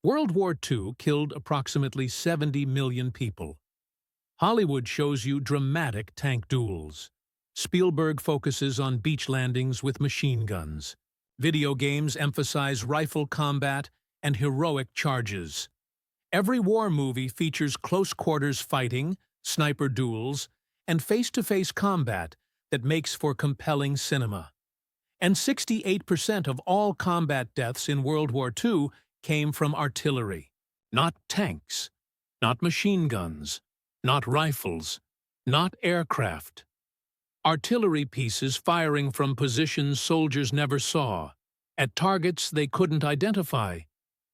World War II killed approximately 70 million people. Hollywood shows you dramatic tank duels. Spielberg focuses on beach landings with machine guns. Video games emphasize rifle combat and heroic charges. Every war movie features close-quarters fighting, sniper duels, and face-to-face combat that makes for compelling cinema. And 68% of all combat deaths in World War II came from artillery. Not tanks, not machine guns, not rifles, not aircraft. Artillery pieces firing from positions soldiers never saw, at targets they couldn't identify,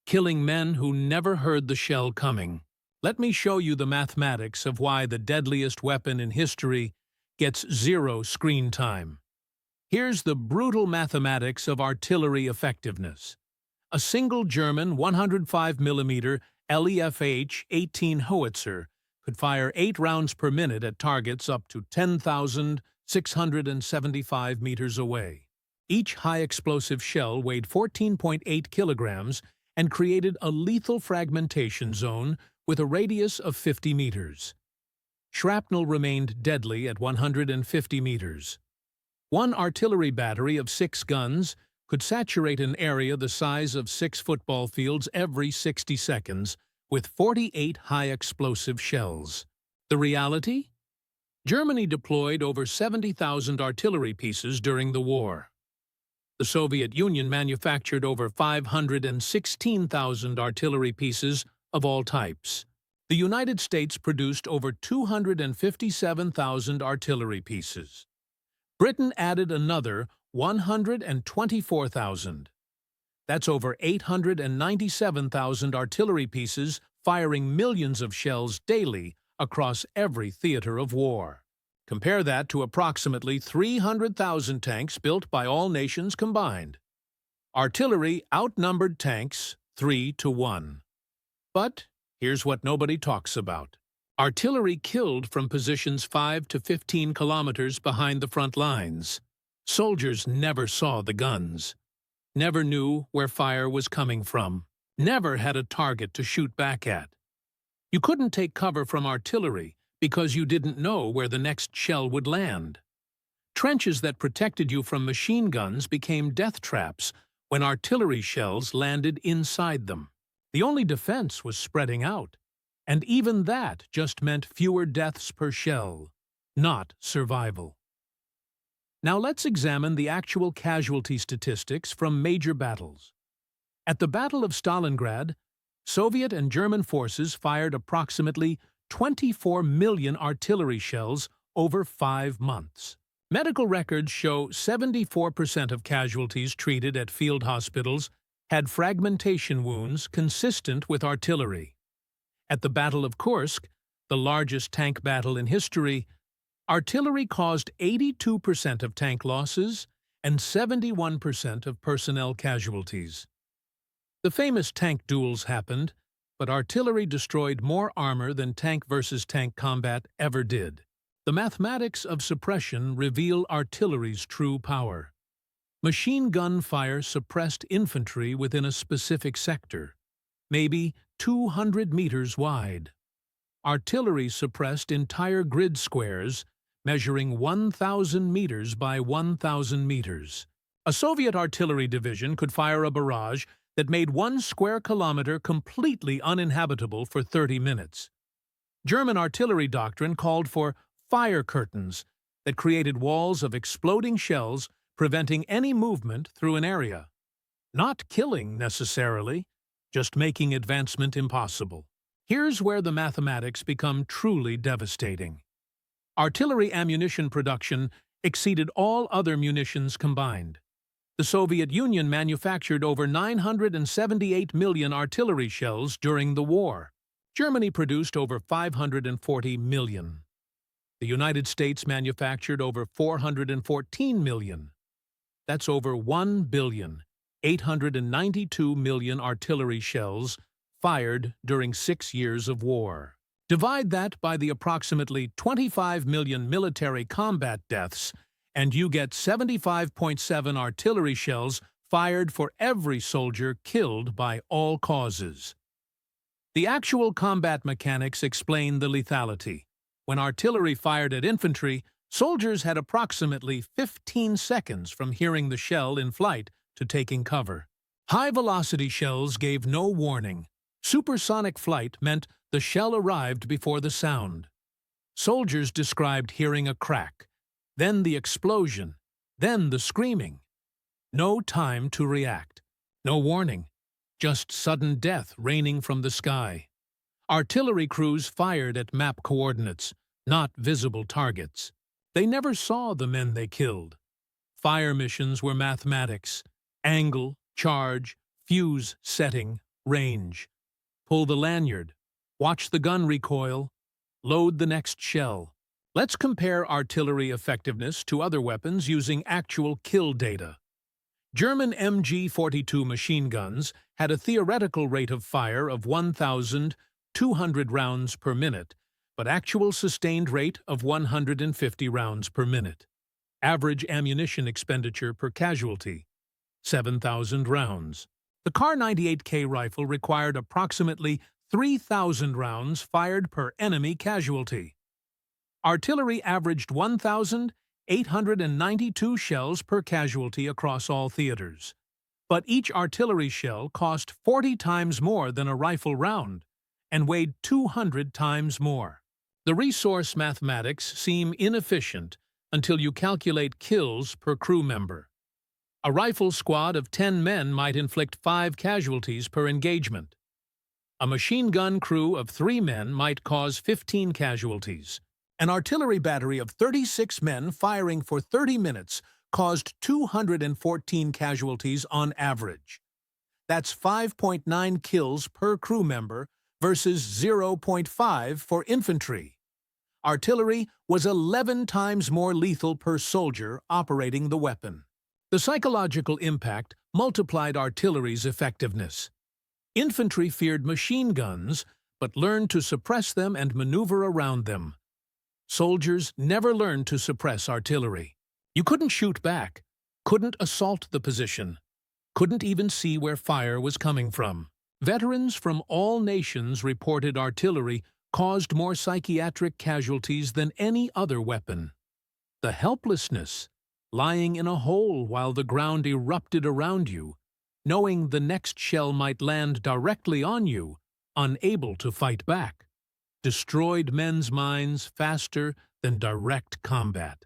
killing men who never heard the shell coming. Let me show you the mathematics of why the deadliest weapon in history gets zero screen time. Here's the brutal mathematics of artillery effectiveness. A single German 105mm LEFH-18 howitzer could fire 8 rounds per minute at targets up to 10,675 meters away. Each high-explosive shell weighed 14.8 kilograms and created a lethal fragmentation zone with a radius of 50 meters. Shrapnel remained deadly at 150 meters. One artillery battery of 6 guns could saturate an area the size of 6 football fields every 60 seconds with 48 high-explosive shells. The reality? Germany deployed over 70,000 artillery pieces during the war. The Soviet Union manufactured over 516,000 artillery pieces of all types. The United States produced over 257,000 artillery pieces. Britain added another 124,000. That's over 897,000 artillery pieces firing millions of shells daily across every theater of war. Compare that to approximately 300,000 tanks built by all nations combined. Artillery outnumbered tanks 3-1. But here's what nobody talks about. Artillery killed from positions 5 to 15 kilometers behind the front lines. Soldiers never saw the guns, never knew where fire was coming from, never had a target to shoot back at. You couldn't take cover from artillery because you didn't know where the next shell would land. Trenches that protected you from machine guns became death traps when artillery shells landed inside them. The only defense was spreading out, and even that just meant fewer deaths per shell, not survival. Now let's examine the actual casualty statistics from major battles. At the Battle of Stalingrad, Soviet and German forces fired approximately 24 million artillery shells over 5 months. Medical records show 74% of casualties treated at field hospitals had fragmentation wounds consistent with artillery. At the Battle of Kursk, the largest tank battle in history, artillery caused 82% of tank losses and 71% of personnel casualties. The famous tank duels happened, but artillery destroyed more armor than tank versus tank combat ever did. The mathematics of suppression reveal artillery's true power. Machine gun fire suppressed infantry within a specific sector, maybe 200 meters wide. Artillery suppressed entire grid squares, measuring 1,000 meters by 1,000 meters. A Soviet artillery division could fire a barrage that made 1 square kilometer completely uninhabitable for 30 minutes. German artillery doctrine called for fire curtains that created walls of exploding shells preventing any movement through an area. Not killing, necessarily, just making advancement impossible. Here's where the mathematics become truly devastating. Artillery ammunition production exceeded all other munitions combined. The Soviet Union manufactured over 978 million artillery shells during the war. Germany produced over 540 million. The United States manufactured over 414 million. That's over 1,892,000,000 artillery shells fired during 6 years of war. Divide that by the approximately 25 million military combat deaths, and you get 75.7 artillery shells fired for every soldier killed by all causes. The actual combat mechanics explain the lethality. When artillery fired at infantry, soldiers had approximately 15 seconds from hearing the shell in flight to taking cover. High-velocity shells gave no warning. Supersonic flight meant the shell arrived before the sound. Soldiers described hearing a crack, then the explosion, then the screaming. No time to react. No warning. Just sudden death raining from the sky. Artillery crews fired at map coordinates, not visible targets. They never saw the men they killed. Fire missions were mathematics. Angle, charge, fuse setting, range. Pull the lanyard. Watch the gun recoil. Load the next shell. Let's compare artillery effectiveness to other weapons using actual kill data. German MG-42 machine guns had a theoretical rate of fire of 1,200 rounds per minute, but actual sustained rate of 150 rounds per minute. Average ammunition expenditure per casualty, 7,000 rounds. The Kar 98K rifle required approximately 3,000 rounds fired per enemy casualty. Artillery averaged 1,892 shells per casualty across all theaters. But each artillery shell cost 40 times more than a rifle round and weighed 200 times more. The resource mathematics seem inefficient until you calculate kills per crew member. A rifle squad of 10 men might inflict 5 casualties per engagement. A machine gun crew of 3 men might cause 15 casualties. An artillery battery of 36 men firing for 30 minutes caused 214 casualties on average. That's 5.9 kills per crew member versus 0.5 for infantry. Artillery was 11 times more lethal per soldier operating the weapon. The psychological impact multiplied artillery's effectiveness. Infantry feared machine guns, but learned to suppress them and maneuver around them. Soldiers never learned to suppress artillery. You couldn't shoot back, couldn't assault the position, couldn't even see where fire was coming from. Veterans from all nations reported artillery caused more psychiatric casualties than any other weapon. The helplessness, lying in a hole while the ground erupted around you, knowing the next shell might land directly on you, unable to fight back, destroyed men's minds faster than direct combat.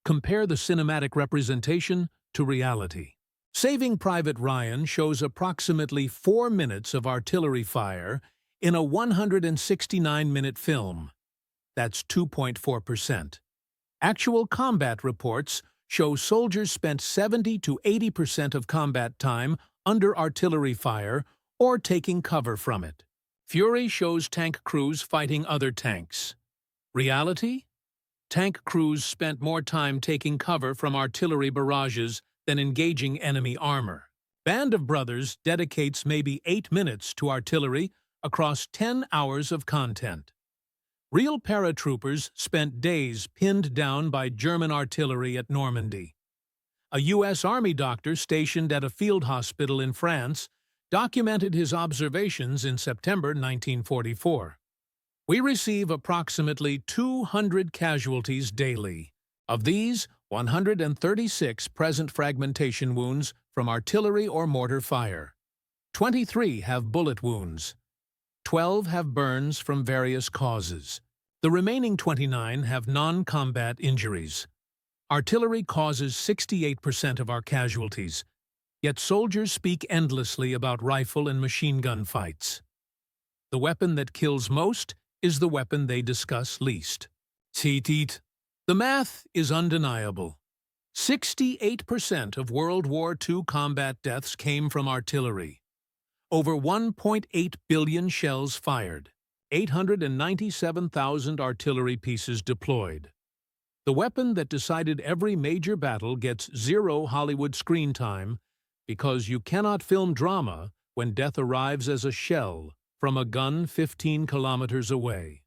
Compare the cinematic representation to reality. Saving Private Ryan shows approximately 4 minutes of artillery fire in a 169-minute film. That's 2.4%. Actual combat reports show soldiers spent 70 to 80% of combat time under artillery fire or taking cover from it. Fury shows tank crews fighting other tanks. Reality? Tank crews spent more time taking cover from artillery barrages than engaging enemy armor. Band of Brothers dedicates maybe 8 minutes to artillery across 10 hours of content. Real paratroopers spent days pinned down by German artillery at Normandy. A U.S. Army doctor stationed at a field hospital in France documented his observations in September 1944. We receive approximately 200 casualties daily. Of these, 136 present fragmentation wounds from artillery or mortar fire. 23 have bullet wounds. 12 have burns from various causes. The remaining 29 have non-combat injuries. Artillery causes 68% of our casualties, yet soldiers speak endlessly about rifle and machine gun fights. The weapon that kills most is the weapon they discuss least. The math is undeniable. 68% of World War II combat deaths came from artillery. Over 1.8 billion shells fired. 897,000 artillery pieces deployed. The weapon that decided every major battle gets 0 Hollywood screen time because you cannot film drama when death arrives as a shell from a gun 15 kilometers away.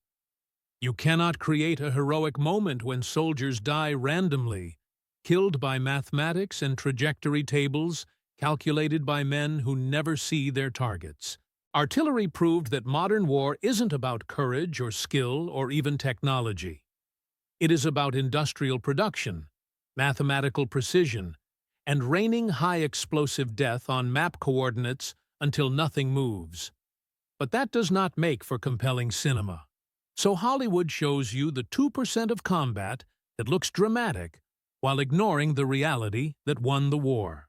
You cannot create a heroic moment when soldiers die randomly, killed by mathematics and trajectory tables calculated by men who never see their targets. Artillery proved that modern war isn't about courage or skill or even technology. It is about industrial production, mathematical precision, and raining high-explosive death on map coordinates until nothing moves. But that does not make for compelling cinema. So Hollywood shows you the 2% of combat that looks dramatic while ignoring the reality that won the war.